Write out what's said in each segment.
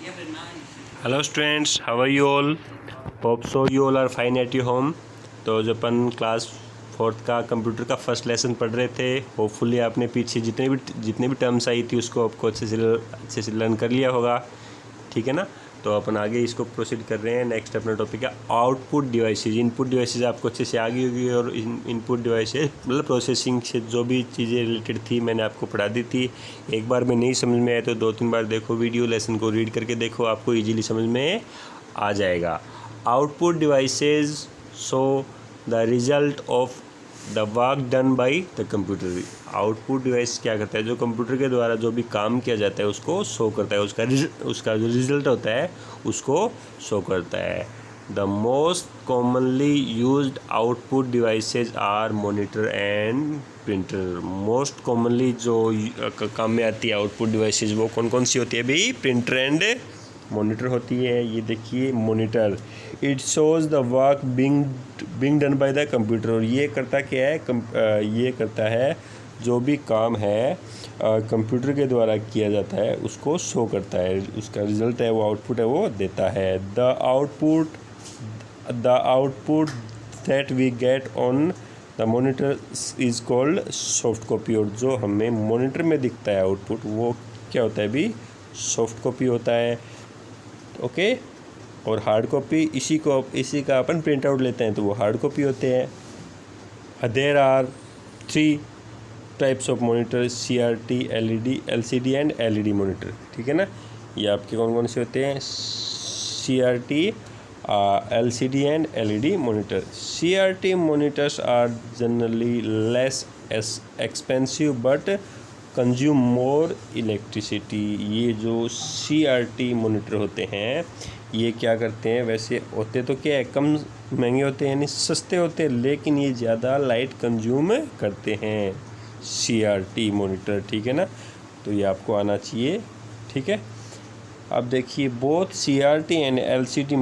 Hello students, how are you all? Hope so you all are fine at your home. तो जो अपन class 4th का computer का first lesson पढ़ रहे थे, होपफुली आपने पीछे जितने भी टर्म्स आई थी उसको आपको अच्छे से लर्न कर लिया होगा। ठीक है ना? तो अपन आगे इसको प्रोसीड कर रहे हैं। नेक्स्ट अपना टॉपिक है आउटपुट डिवाइसेज। इनपुट डिवाइसेज आपको अच्छे से आ गई होगी, और इनपुट डिवाइसेज मतलब प्रोसेसिंग से जो भी चीज़ें रिलेटेड थी मैंने आपको पढ़ा दी थी। एक बार में नहीं समझ में आए तो 2-3 बार देखो वीडियो, लेसन को रीड करके देखो, आपको ईजिली समझ में आ जाएगा। Output devices so the result of the work done by the computer. Output device क्या करता है? जो कंप्यूटर के द्वारा जो भी काम किया जाता है उसको शो करता है, उसका जो रिजल्ट होता है उसको शो करता है। The most commonly used output devices are monitor and printer. Most commonly जो काम में आती है आउटपुट डिवाइसेज वो कौन कौन सी होती है भाई? प्रिंटर एंड मॉनिटर होती है। ये देखिए monitor, it shows the work being done by the computer. और ये करता क्या है? ये करता है जो भी काम है कंप्यूटर के द्वारा किया जाता है उसको शो करता है, उसका रिजल्ट है वो आउटपुट है वो देता है। The output that we get on the monitor is called soft copy. और जो हमें मॉनिटर में दिखता है आउटपुट वो क्या होता है भी? सॉफ्ट कॉपी होता है। ओके। और हार्ड कॉपी इसी का अपन प्रिंट आउट लेते हैं तो वो हार्ड कॉपी होते हैं। There are 3 types of monitor: CRT, LED, LCD and LED monitor. ठीक है ना? ये आपके कौन कौन से होते हैं? CRT, LCD and LED monitor. CRT monitors are generally less expensive but consume more electricity। ये जो CRT मॉनिटर होते हैं ये क्या करते हैं? वैसे होते तो क्या है, कम महंगे होते हैं यानी सस्ते होते हैं, लेकिन ये ज़्यादा लाइट कंज्यूम करते हैं CRT मॉनिटर। ठीक है ना? तो ये आपको आना चाहिए। ठीक है। अब देखिए both CRT and LCD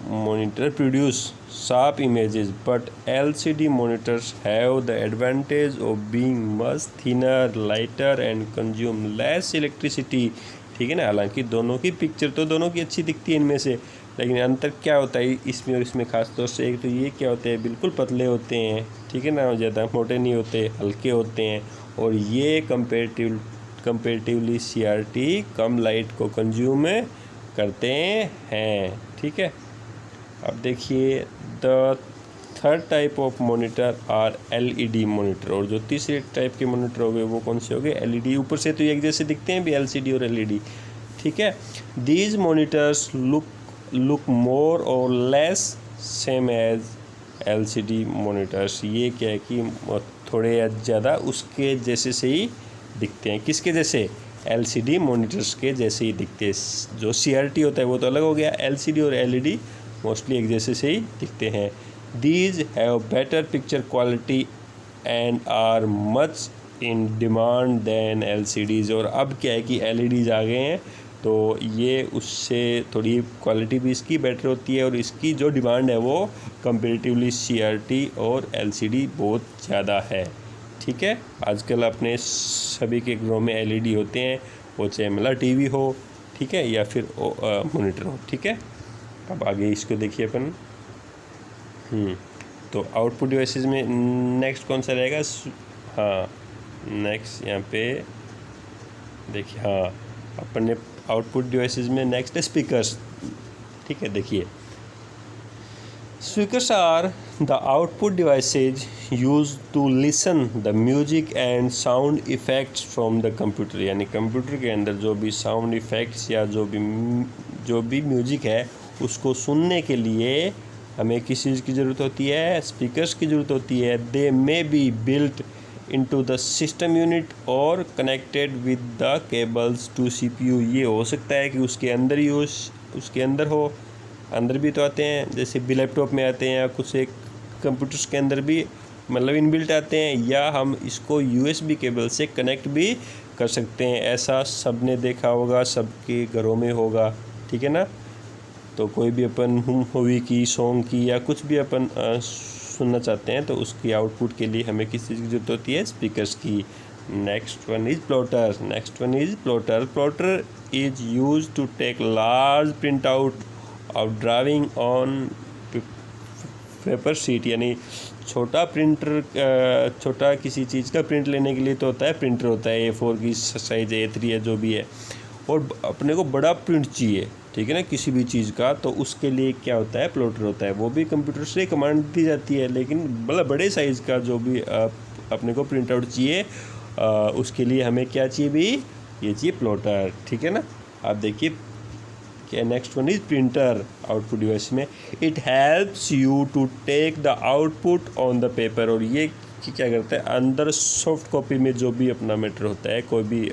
monitor produce sharp images, but LCD monitors have the advantage of being much thinner, lighter and consume less electricity। ठीक है ना? हालांकि दोनों की पिक्चर तो दोनों की अच्छी दिखती है इनमें से, लेकिन अंतर क्या होता है इसमें और इसमें खास तौर से? एक तो ये क्या होते हैं, बिल्कुल पतले होते हैं। ठीक है ना? ज़्यादा मोटे नहीं होते, हल्के होते हैं। और ये कंपेरेटिवली CRT कम लाइट को कंज्यूम करते हैं। ठीक है। अब देखिए the third type of monitor are LED monitor. और जो तीसरे टाइप के मॉनिटर हो गए वो कौन से हो गए? LED। ऊपर से तो एक जैसे दिखते हैं भी LCD और LED। ठीक है। These monitors look more or less same as LCD monitors. ये क्या है कि थोड़े ज़्यादा उसके जैसे से ही दिखते हैं। किसके जैसे? LCD मॉनिटर्स के जैसे ही दिखते हैं। जो CRT होता है वो तो अलग हो गया, LCD और LED मोस्टली एक जैसे से ही दिखते हैं। These have better picture quality and are much in demand than LCDs। और अब क्या है कि LEDs आ गए हैं तो ये उससे थोड़ी क्वालिटी भी इसकी बेटर होती है, और इसकी जो डिमांड है वो कंपेरेटिवली CRT और LCD बहुत ज़्यादा है। ठीक है। आजकल अपने सभी के घरों में LED होते हैं, वो चाहे मतलब TV हो, ठीक है, या फिर मॉनिटर हो। ठीक है। अब आगे इसको देखिए अपन। तो आउटपुट डिवाइसेस में नेक्स्ट कौन सा रहेगा? हाँ, नेक्स्ट यहाँ पे देखिए, हाँ अपन ने आउटपुट डिवाइसेस में नेक्स्ट है स्पीकर्स। ठीक है। देखिए speakers are the output devices use to listen the music and sound effects from the computer. यानी कंप्यूटर के अंदर जो भी साउंड इफ़ेक्ट्स या जो भी म्यूजिक है उसको सुनने के लिए हमें किस चीज़ की ज़रूरत होती है? स्पीकर्स की ज़रूरत होती है। They may be built into the system unit और connected with the cables to CPU। ये हो सकता है कि उसके अंदर ही उसके अंदर हो, अंदर भी तो आते हैं जैसे भी लैपटॉप में आते हैं, या कुछ एक कंप्यूटर्स के अंदर भी मतलब इनबिल्ट आते हैं, या हम इसको USB केबल से कनेक्ट भी कर सकते हैं। ऐसा सब ने देखा होगा, सबके घरों में होगा। ठीक है ना? तो कोई भी अपन मूवी की, सॉन्ग की या कुछ भी अपन सुनना चाहते हैं तो उसकी आउटपुट के लिए हमें किस चीज़ की ज़रूरत होती है? स्पीकर्स की। Next one is plotter. Next one is plotter. Plotter is used to take large printout of drawing on paper sheet, यानी छोटा प्रिंटर, छोटा किसी चीज़ का प्रिंट लेने के लिए तो होता है प्रिंटर, होता है A4 की साइज, A3 है जो भी है, और अपने को बड़ा प्रिंट चाहिए, ठीक है ना, किसी भी चीज़ का, तो उसके लिए क्या होता है, प्लॉटर होता है। वो भी कंप्यूटर से कमांड दी जाती है, लेकिन मतलब बड़े साइज़ का जो भी अपने को प्रिंट आउट चाहिए, उसके लिए हमें क्या चाहिए भी, ये चाहिए प्लॉटर, ठीक है ना। आप देखिए क्या next one is printer. Output device में it helps you to take the output on the paper, और ये क्या करता है, अंदर सॉफ्ट कॉपी में जो भी अपना मैटर होता है, कोई भी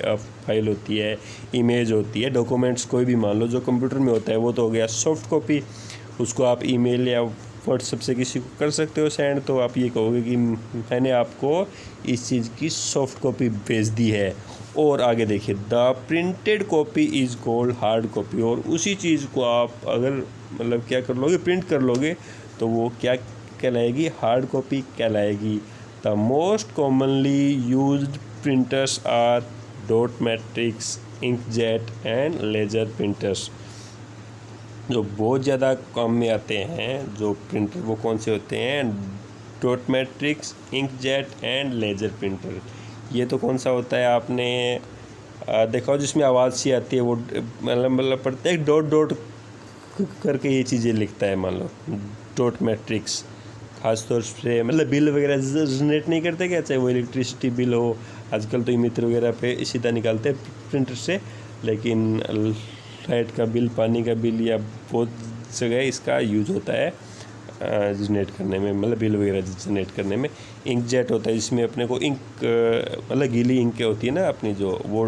फाइल होती है, इमेज होती है, डॉक्यूमेंट्स कोई भी मान लो जो कंप्यूटर में होता है, वो तो हो गया सॉफ्ट कॉपी। उसको आप ईमेल या व्हाट्सएप से किसी को कर सकते हो सेंड, तो आप ये कहोगे कि मैंने आपको इस चीज़ की सॉफ्ट कॉपी भेज दी है। और आगे देखिए, the printed copy is called hard copy, और उसी चीज़ को आप अगर मतलब क्या कर लोगे, प्रिंट कर लोगे, तो वो क्या कहलाएगी, हार्ड कॉपी कहलाएगी। The most commonly used printers are dot matrix, inkjet and laser printers. जो बहुत ज़्यादा काम में आते हैं जो प्रिंटर, वो कौन से होते हैं, dot matrix, inkjet and laser printer. ये तो कौन सा होता है, आपने देखा हो जिसमें आवाज़ सी आती है, वो मतलब प्रत्येक डॉट डॉट करके ये चीज़ें लिखता है, मान लो डॉट मैट्रिक्स। खासतौर से मतलब बिल वगैरह जनरेट नहीं करते क्या, चाहे वो इलेक्ट्रिसिटी बिल हो, आजकल तो ईमित्र वगैरह पे सीधा निकालते हैं प्रिंटर से, लेकिन लाइट का बिल, पानी का बिल, या बहुत जगह इसका यूज होता है जनरेट करने में, मतलब बिल वगैरह जनरेट करने में। इंकजेट होता है जिसमें अपने को इंक मतलब गीली इंक होती है ना अपनी, जो वो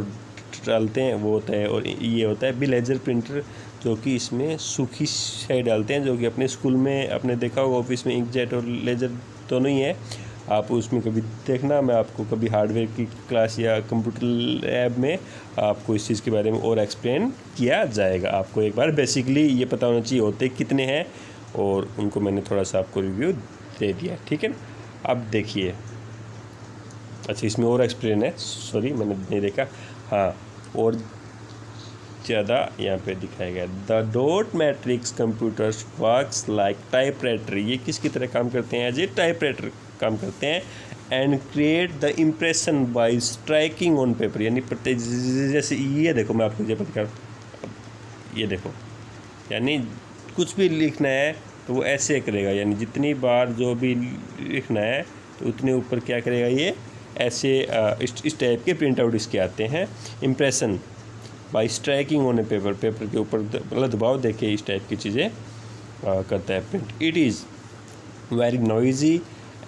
डालते हैं, वो होता है। और ये होता है भी लेजर प्रिंटर, जो कि इसमें सूखी स्याही डालते हैं, जो कि अपने स्कूल में आपने देखा होगा, ऑफिस में इंकजेट और लेजर दोनों ही है। आप उसमें कभी देखना, मैं आपको कभी हार्डवेयर की क्लास या कंप्यूटर लैब में आपको इस चीज़ के बारे में और एक्सप्लेन किया जाएगा। आपको एक बार बेसिकली ये पता होना चाहिए होते कितने हैं, और उनको मैंने थोड़ा सा आपको रिव्यू दे दिया, ठीक है ना। अब देखिए, अच्छा इसमें और एक्सप्लेन है, सॉरी मैंने नहीं देखा, हाँ और ज़्यादा यहाँ पे दिखाया गया। The dot matrix computers works like typewriter, ये किसकी तरह काम करते हैं, एज ए टाइपराइटर काम करते हैं। And create the impression bye striking on paper, यानी प्रत्येक, जैसे ये देखो मैं आपको ये बता, ये देखो, यानी कुछ भी लिखना है तो वो ऐसे करेगा, यानी जितनी बार जो भी लिखना है तो उतने ऊपर क्या करेगा, ये ऐसे इस टाइप के प्रिंट आउट इसके आते हैं। Impression bye striking on A paper, paper के ऊपर मतलब दबाव देके इस टाइप की चीज़ें करता है print. It is very noisy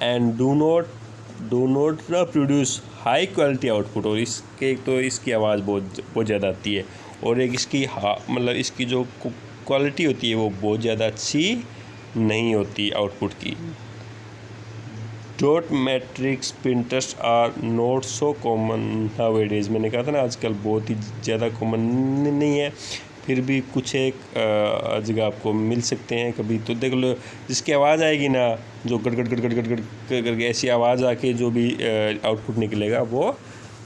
and do not produce high quality output, और इसके तो इसकी आवाज़ बहुत ज़्यादा आती है, और एक इसकी मतलब इसकी जो क्वालिटी होती है वो बहुत ज़्यादा अच्छी नहीं होती आउटपुट की। Dot matrix printers are not so common nowadays, मैंने कहा था ना आजकल बहुत ही ज़्यादा कॉमन नहीं है, फिर भी कुछ एक जगह आपको मिल सकते हैं कभी। तो देख लो जिसकी आवाज़ आएगी ना, जो गड़ गड़ गड़ गड़ गड़ गड़ करके ऐसी आवाज़ आके जो भी आउटपुट निकलेगा वो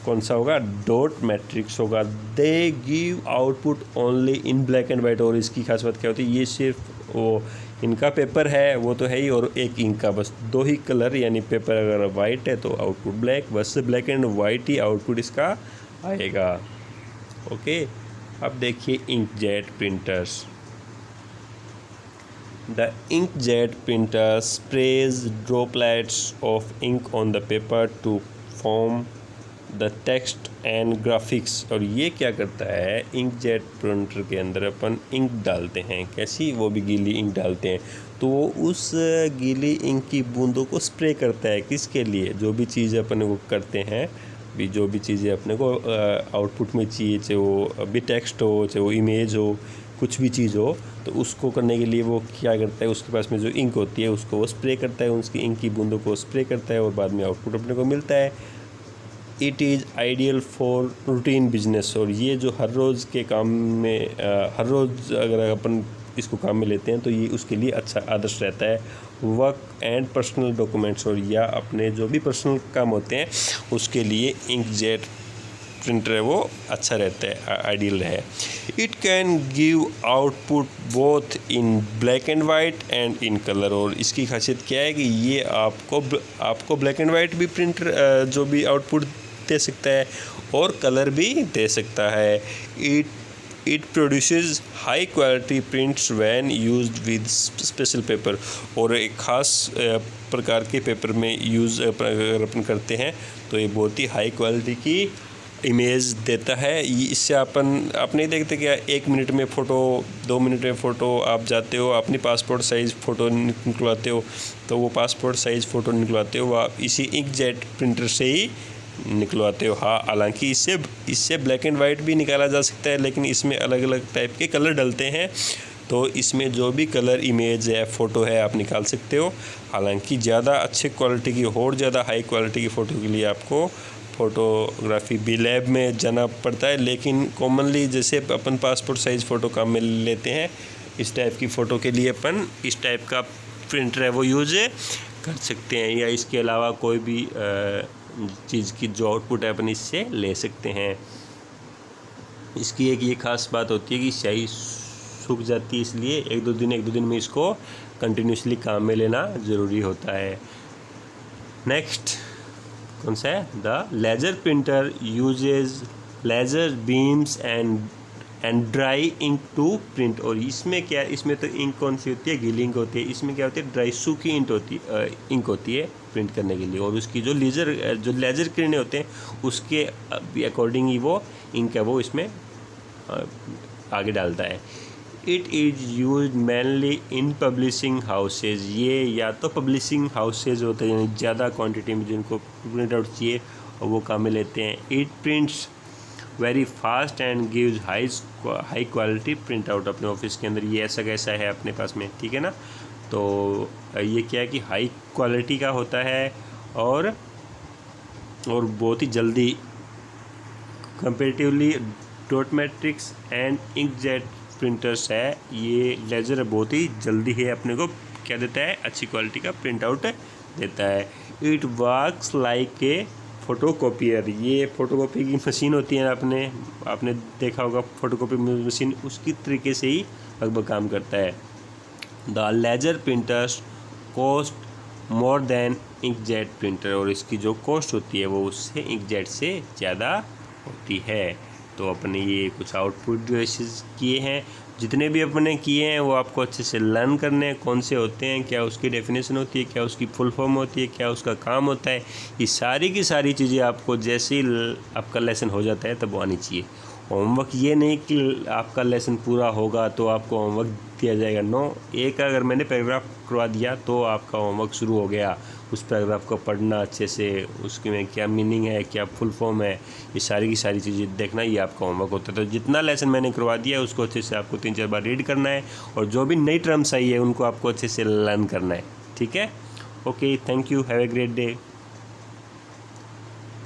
कौन सा होगा, डॉट मैट्रिक्स होगा। They give output only in black and white, और इसकी खास बात क्या होती है, ये सिर्फ वो इनका पेपर है वो तो है ही, और एक इंक का बस दो ही कलर, यानी पेपर अगर वाइट है तो आउटपुट ब्लैक, बस ब्लैक एंड वाइट ही आउटपुट इसका आएगा। ओके, अब देखिए inkjet printers. The inkjet printer sprays droplets of ink on the paper to form the text and graphics, और ये क्या करता है, इंकजेट प्रिंटर के अंदर अपन इंक डालते हैं, कैसी, वो भी गीली इंक डालते हैं, तो वो उस गीली इंक की बूंदों को स्प्रे करता है, किसके लिए, जो भी चीज़ अपने को करते हैं, भी जो भी चीज़ें अपने को आउटपुट में चाहिए, चाहे वो अभी टेक्स्ट हो, चाहे वो इमेज हो, कुछ भी चीज़ हो, तो उसको करने के लिए वो क्या करता है, उसके पास में जो इंक होती है उसको वो स्प्रे करता है, उसकी इंक की बूंदों को स्प्रे करता है, और बाद में आउटपुट अपने को मिलता है। It is ideal for routine business, और ये जो हर रोज़ के काम में हर रोज़ अगर अपन इसको काम में लेते हैं तो ये उसके लिए अच्छा आदर्श रहता है। वर्क एंड पर्सनल डॉक्यूमेंट्स और या अपने जो भी पर्सनल काम होते हैं उसके लिए इंकजेट प्रिंटर है वो अच्छा रहता है, आइडियल है। It can give output both in black and white and in colour. और इसकी खासियत क्या है कि ये आपको ब्लैक एंड वाइट भी प्रिंटर जो भी आउटपुट दे सकता है और कलर भी दे सकता है। It produces high quality prints when used with special paper. और एक ख़ास प्रकार के पेपर में यूज़ अगर अपन करते हैं तो ये बहुत ही हाई क्वालिटी की इमेज देता है। इससे आप नहीं देखते क्या 1 मिनट में फ़ोटो, 2 मिनट में फ़ोटो आप जाते हो अपनी पासपोर्ट साइज़ फ़ोटो निकलवाते हो, तो वो पासपोर्ट साइज़ फ़ोटो निकलवाते हो आप इसी इंकजेट प्रिंटर से ही निकलवाते हो। हाँ, हालांकि इससे ब्लैक एंड वाइट भी निकाला जा सकता है, लेकिन इसमें अलग अलग टाइप के कलर डलते हैं, तो इसमें जो भी कलर इमेज है, फ़ोटो है, आप निकाल सकते हो। हालांकि ज़्यादा अच्छे क्वालिटी की और ज़्यादा हाई क्वालिटी की फ़ोटो के लिए आपको फ़ोटोग्राफी भी लैब में जाना पड़ता है, लेकिन कॉमनली जैसे अपन पासपोर्ट साइज़ फ़ोटो काम में लेते हैं, इस टाइप की फ़ोटो के लिए अपन इस टाइप का प्रिंटर है वो यूज़ कर सकते हैं, या इसके अलावा कोई भी चीज़ की जो आउटपुट है अपन इससे ले सकते हैं। इसकी एक ये ख़ास बात होती है कि स्याही सूख जाती है, इसलिए एक दो दिन में इसको कंटिन्यूसली काम में लेना ज़रूरी होता है। नेक्स्ट कौन सा है? The laser printer uses laser beams and dry ink to print. और इसमें क्या, इसमें तो इंक कौन सी होती है? गीली इंक होती है। इसमें क्या होती है? ड्राई सूखी इंक होती है प्रिंट करने के लिए, और उसकी जो लेजर किरणें होते हैं उसके अकॉर्डिंग ही वो इंक है वो इसमें आगे डालता है। It is use mainly in publishing houses. ये या तो पब्लिशिंग हाउसेज होते हैं, यानी ज़्यादा क्वांटिटी में जिनको प्रिंट आउट चाहिए और वो काम में लेते हैं। It prints very fast and gives high quality print out. अपने ऑफिस के अंदर ये ऐसा कैसा है अपने पास में, ठीक है ना। तो ये क्या है कि हाई क्वालिटी का होता है और बहुत ही जल्दी comparatively dot matrix and inkjet printers है। ये लेजर बहुत ही जल्दी है अपने को क्या देता है? अच्छी क्वालिटी का प्रिंट आउट देता है। It works like a photocopier. ये फ़ोटोकॉपी की मशीन होती है, आपने देखा होगा फ़ोटोकॉपी मशीन, उसकी तरीके से ही लगभग काम करता है। The laser printers cost more than inkjet printer. और इसकी जो कॉस्ट होती है वो उससे इंकजेट से ज़्यादा होती है। तो अपने ये कुछ आउटपुट जो ऐसे किए हैं, जितने भी अपने किए हैं वो आपको अच्छे से लर्न करने हैं, कौन से होते हैं, क्या उसकी डेफिनेशन होती है, क्या उसकी फुल फॉर्म होती है, क्या उसका काम होता है। ये सारी की सारी चीज़ें आपको जैसे ही आपका लेसन हो जाता है तब वो आनी चाहिए। होमवर्क ये नहीं कि आपका लेसन पूरा होगा तो आपको होमवर्क दिया जाएगा, नो। एक अगर मैंने पैराग्राफ करवा दिया तो आपका होमवर्क शुरू हो गया। उस पैराग्राफ को पढ़ना अच्छे से, उसके में क्या मीनिंग है, क्या फुल फॉर्म है, ये सारी की सारी चीज़ें देखना, ये आपका होमवर्क होता है। तो जितना लेसन मैंने करवा दिया है उसको अच्छे से आपको 3-4 बार रीड करना है, और जो भी नई टर्म्स आई है उनको आपको अच्छे से लर्न करना है, ठीक है। Okay, thank you, have a great day.